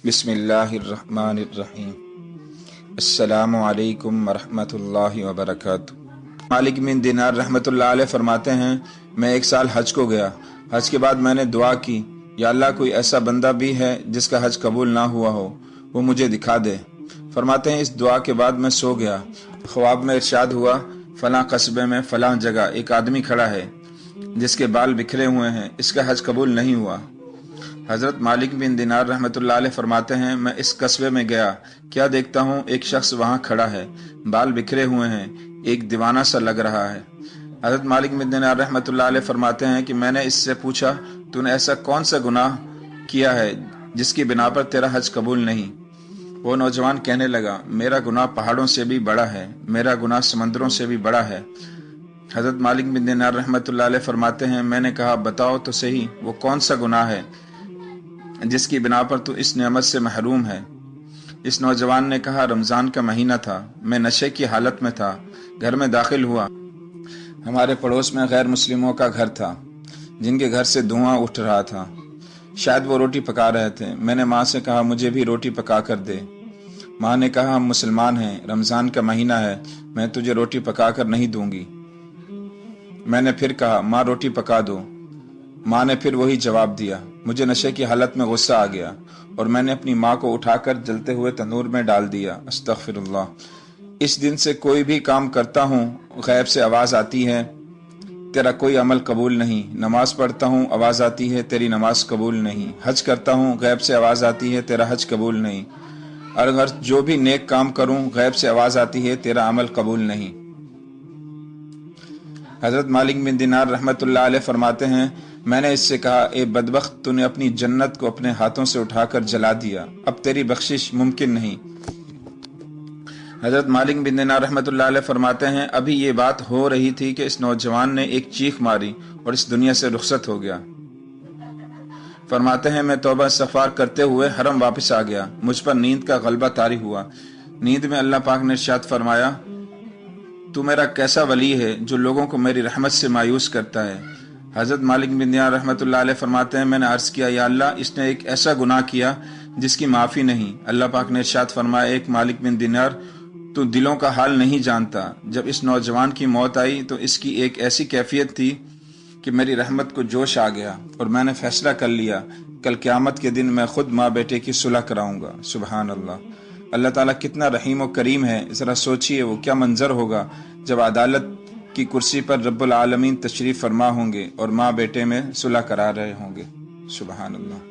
بسم اللہ الرحمن الرحیم۔ السلام علیکم ورحمۃ اللہ وبرکاتہ۔ مالک بن دینار رحمۃ اللہ علیہ فرماتے ہیں، میں ایک سال حج کو گیا۔ حج کے بعد میں نے دعا کی، یا اللہ کوئی ایسا بندہ بھی ہے جس کا حج قبول نہ ہوا ہو، وہ مجھے دکھا دے۔ فرماتے ہیں اس دعا کے بعد میں سو گیا، خواب میں ارشاد ہوا فلاں قصبے میں فلاں جگہ ایک آدمی کھڑا ہے جس کے بال بکھرے ہوئے ہیں، اس کا حج قبول نہیں ہوا۔ حضرت مالک بن دینار رحمۃ اللہ علیہ فرماتے ہیں، میں اس قصبے میں گیا، کیا دیکھتا ہوں ایک شخص وہاں کھڑا ہے، بال بکھرے ہوئے ہیں، ایک دیوانہ سا لگ رہا ہے۔ حضرت مالک بن دینار رحمۃ اللہ علیہ فرماتے ہیں کہ میں نے اس سے پوچھا، تو نے ایسا کون سا گناہ کیا ہے جس کی بنا پر تیرا حج قبول نہیں؟ وہ نوجوان کہنے لگا، میرا گناہ پہاڑوں سے بھی بڑا ہے، میرا گناہ سمندروں سے بھی بڑا ہے۔ حضرت مالک بن دینار رحمۃ اللہ علیہ فرماتے ہیں، میں نے کہا بتاؤ تو صحیح، وہ کون سا گناہ ہے جس کی بنا پر تو اس نعمت سے محروم ہے؟ اس نوجوان نے کہا، رمضان کا مہینہ تھا، میں نشے کی حالت میں تھا، گھر میں داخل ہوا، ہمارے پڑوس میں غیر مسلموں کا گھر تھا جن کے گھر سے دھواں اٹھ رہا تھا، شاید وہ روٹی پکا رہے تھے۔ میں نے ماں سے کہا مجھے بھی روٹی پکا کر دے۔ ماں نے کہا ہم مسلمان ہیں، رمضان کا مہینہ ہے، میں تجھے روٹی پکا کر نہیں دوں گی۔ میں نے پھر کہا ماں روٹی پکا دو۔ ماں نے پھر وہی جواب دیا۔ مجھے نشے کی حالت میں غصہ آ گیا اور میں نے اپنی ماں کو اٹھا کر جلتے ہوئے تنور میں ڈال دیا۔ استغفر اللہ۔ اس دن سے کوئی بھی کام کرتا ہوں، غیب سے آواز آتی ہے تیرا کوئی عمل قبول نہیں، نماز پڑھتا ہوں آواز آتی ہے تیری نماز قبول نہیں، حج کرتا ہوں غیب سے آواز آتی ہے تیرا حج قبول نہیں، اور اگر جو بھی نیک کام کروں غیب سے آواز آتی ہے تیرا عمل قبول نہیں۔ حضرت مالک بن دینار رحمۃ اللہ علیہ فرماتے ہیں، میں نے اس سے کہا، اے بدبخت، تو نے اپنی جنت کو اپنے ہاتھوں سے اٹھا کر جلا دیا، اب تیری بخشش ممکن نہیں۔ حضرت مالک بن دینار رحمۃ اللہ علیہ فرماتے ہیں، ابھی یہ بات ہو رہی تھی کہ اس نوجوان نے ایک چیخ ماری اور اس دنیا سے رخصت ہو گیا۔ فرماتے ہیں، میں توبہ استغفار کرتے ہوئے حرم واپس آ گیا، مجھ پر نیند کا غلبہ طاری ہوا۔ نیند میں اللہ پاک نے ارشاد فرمایا، تو میرا کیسا ولی ہے جو لوگوں کو میری رحمت سے مایوس کرتا ہے۔ حضرت مالک بن دینار رحمۃ اللہ علیہ فرماتے ہیں، میں نے عرض کیا، یا اللہ اس نے ایک ایسا گناہ کیا جس کی معافی نہیں۔ اللہ پاک نے ارشاد فرمایا، ایک مالک بن دینار، تو دلوں کا حال نہیں جانتا، جب اس نوجوان کی موت آئی تو اس کی ایک ایسی کیفیت تھی کہ میری رحمت کو جوش آ گیا اور میں نے فیصلہ کر لیا کل قیامت کے دن میں خود ماں بیٹے کی صلح کراؤں گا۔ سبحان اللہ۔ اللہ تعالیٰ کتنا رحیم و کریم ہے، ذرا سوچئے وہ کیا منظر ہوگا جب عدالت کی کرسی پر رب العالمین تشریف فرما ہوں گے اور ماں بیٹے میں صلح کرا رہے ہوں گے۔ سبحان اللہ۔